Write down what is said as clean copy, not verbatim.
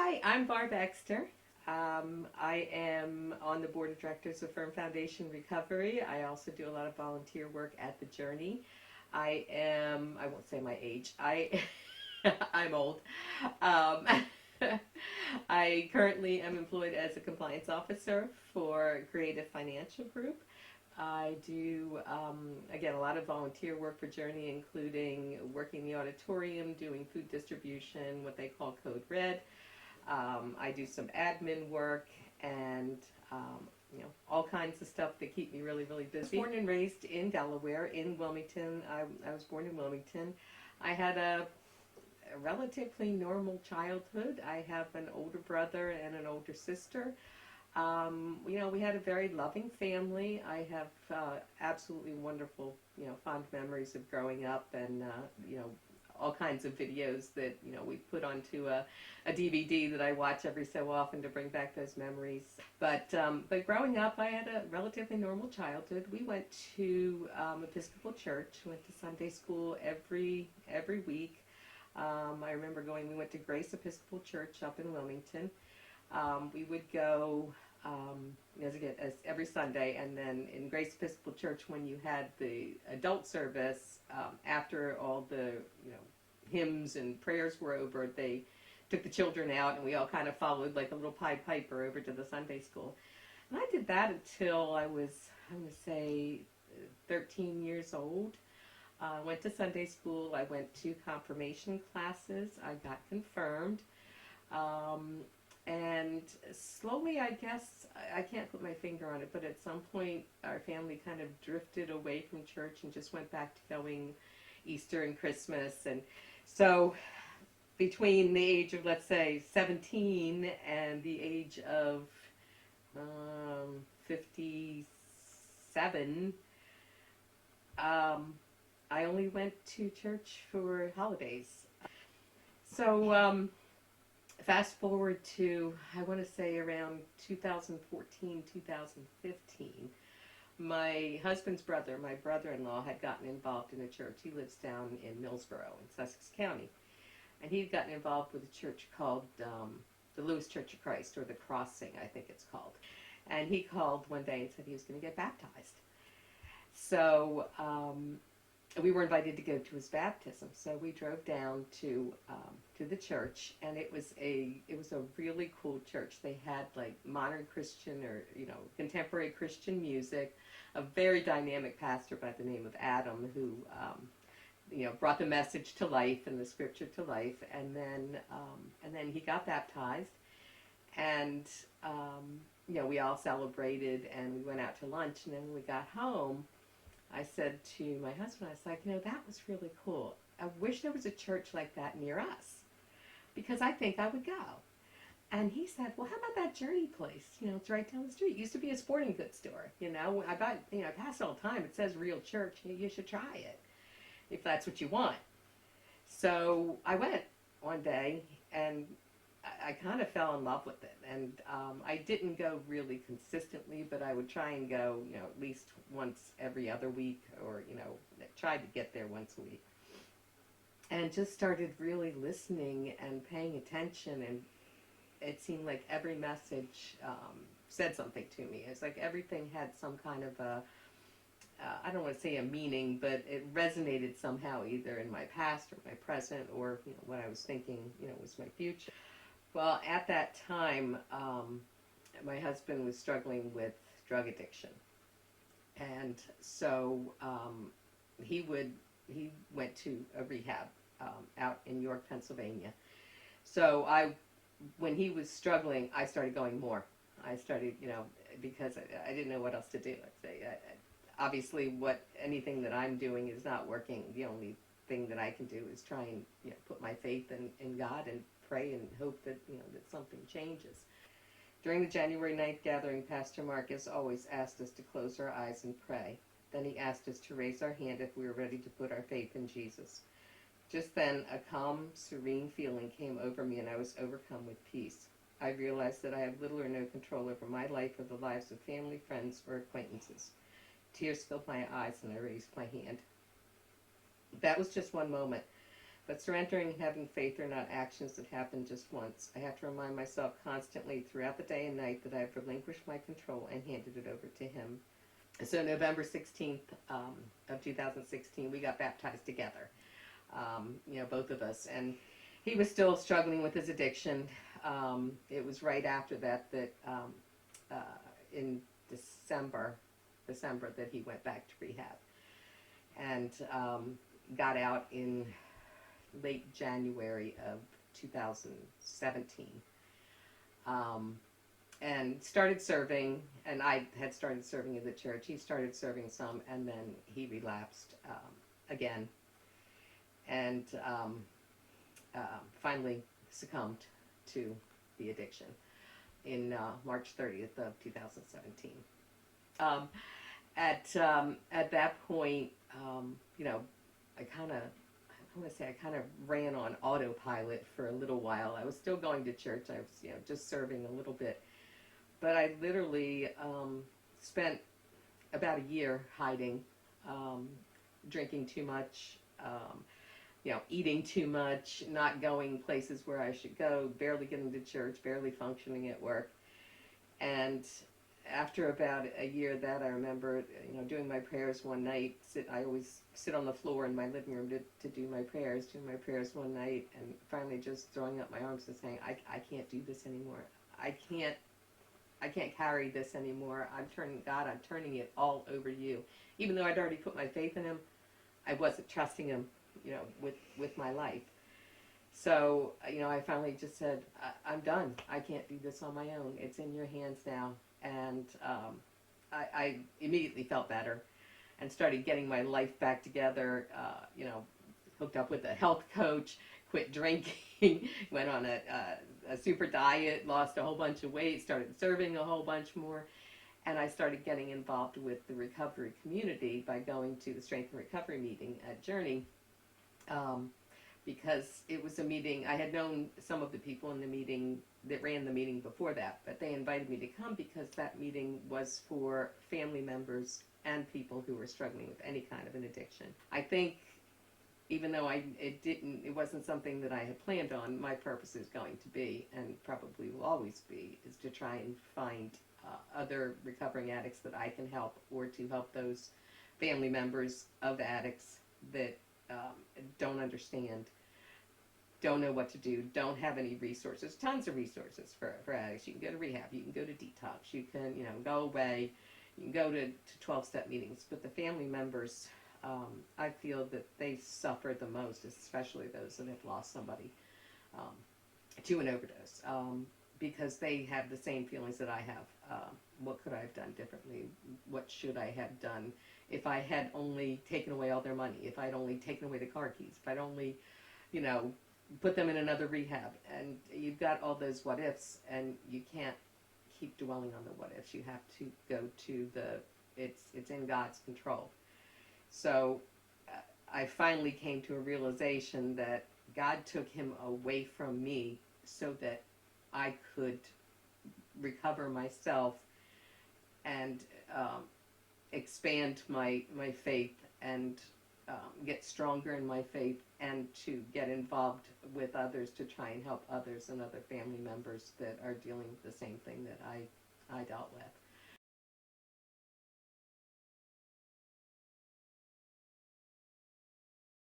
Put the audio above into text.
Hi, I'm Barb Exter. I am on the board of directors of Firm Foundation Recovery. I also do a lot of volunteer work at the Journey. I won't say my age, I'm old. Um, I currently am employed as a compliance officer for Creative Financial Group. I do, again, a lot of volunteer work for Journey, including working in the auditorium, doing food distribution, what they call Code Red. I do some admin work and all kinds of stuff that keep me really, really busy. Born and raised in Delaware, in Wilmington. I was born in Wilmington. I had a relatively normal childhood. I have an older brother and an older sister. We had a very loving family. I have absolutely wonderful, fond memories of growing up and, all kinds of videos that, we put onto a DVD that I watch every so often to bring back those memories. But growing up, I had a relatively normal childhood. We went to Episcopal church, went to Sunday school every week. I remember we went to Grace Episcopal Church up in Wilmington. We would go as every Sunday, and then in Grace Episcopal Church, when you had the adult service, after all the hymns and prayers were over, they took the children out, and we all kind of followed like a little Pied Piper over to the Sunday school. And I did that until I was, I'm going to say, 13 years old. I went to Sunday school. I went to confirmation classes. I got confirmed. And slowly, I guess, I can't put my finger on it, but at some point our family kind of drifted away from church and just went back to going Easter and Christmas. And so between the age of, let's say, 17 and the age of 57, I only went to church for holidays. So fast forward to, I want to say around 2014, 2015, my husband's brother, my brother-in-law, had gotten involved in a church. He lives down in Millsboro in Sussex County. And he'd gotten involved with a church called the Lewis Church of Christ, or the Crossing, I think it's called. And he called one day and said he was going to get baptized. So we were invited to go to his baptism. So we drove down to the church, and it was a really cool church. They had like modern Christian or contemporary Christian music. A very dynamic pastor by the name of Adam, who brought the message to life and the scripture to life, and then he got baptized, and we all celebrated, and we went out to lunch, and then when we got home, I said to my husband, I was like, that was really cool. I wish there was a church like that near us, because I think I would go. And he said, well, how about that Journey place? It's right down the street. It used to be a sporting goods store. I pass it all the time. It says Real Church. You should try it if that's what you want. So I went one day, and I kind of fell in love with it. And I didn't go really consistently, but I would try and go, at least once every other week, or, try to get there once a week. And just started really listening and paying attention, and it seemed like every message said something to me. It's like everything had some kind of a, I don't want to say a meaning, but it resonated somehow either in my past or my present, or what I was thinking was my future. Well, at that time, my husband was struggling with drug addiction, and so he went to a rehab out in York, Pennsylvania. So when he was struggling, I started going more. I started, because I didn't know what else to do. Obviously, anything that I'm doing is not working. The only thing that I can do is try and put my faith in God and pray and hope that that something changes. During the January 9th gathering, Pastor Marcus always asked us to close our eyes and pray. Then he asked us to raise our hand if we were ready to put our faith in Jesus. Just then, a calm, serene feeling came over me, and I was overcome with peace. I realized that I had little or no control over my life or the lives of family, friends, or acquaintances. Tears filled my eyes, and I raised my hand. That was just one moment. But surrendering and having faith are not actions that happen just once. I have to remind myself constantly throughout the day and night that I have relinquished my control and handed it over to Him. So November 16th of 2016, we got baptized together, both of us. And he was still struggling with his addiction. It was right after that in December that he went back to rehab. And got out in late January of 2017. And started serving, and I had started serving in the church. He started serving some, and then he relapsed again, and finally succumbed to the addiction in March 30th of 2017. At that point, I want to say I kind of ran on autopilot for a little while. I was still going to church. I was, just serving a little bit. But I literally spent about a year hiding, drinking too much, eating too much, not going places where I should go, barely getting to church, barely functioning at work. And after about a year of that, I remember, doing my prayers one night. I always sit on the floor in my living room to do my prayers, doing my prayers one night, and finally just throwing up my arms and saying, I can't do this anymore. I can't carry this anymore. I'm turning it all over to you. Even though I'd already put my faith in Him, I wasn't trusting Him, with my life. So, I finally just said, I'm done. I can't do this on my own. It's in your hands now. And I immediately felt better and started getting my life back together, hooked up with a health coach, quit drinking, went on a super diet, lost a whole bunch of weight, started serving a whole bunch more. And I started getting involved with the recovery community by going to the Strength and Recovery meeting at Journey. Because it was a meeting, I had known some of the people in the meeting that ran the meeting before that, but they invited me to come because that meeting was for family members and people who were struggling with any kind of an addiction. I think even though it wasn't something that I had planned on, my purpose is going to be, and probably will always be, is to try and find other recovering addicts that I can help, or to help those family members of addicts that don't understand, don't know what to do, don't have any resources. Tons of resources for addicts. You can go to rehab, you can go to detox, you can go away, you can go to 12-step meetings. But the family members, I feel that they suffer the most, especially those that have lost somebody to an overdose, because they have the same feelings that I have. What could I have done differently? What should I have done if I had only taken away all their money, if I'd only taken away the car keys, if I'd only, put them in another rehab? And you've got all those what ifs, and you can't keep dwelling on the what ifs. You have to go to it's in God's control. So I finally came to a realization that God took him away from me so that I could recover myself and expand my faith and get stronger in my faith, and to get involved with others to try and help others and other family members that are dealing with the same thing that I dealt with.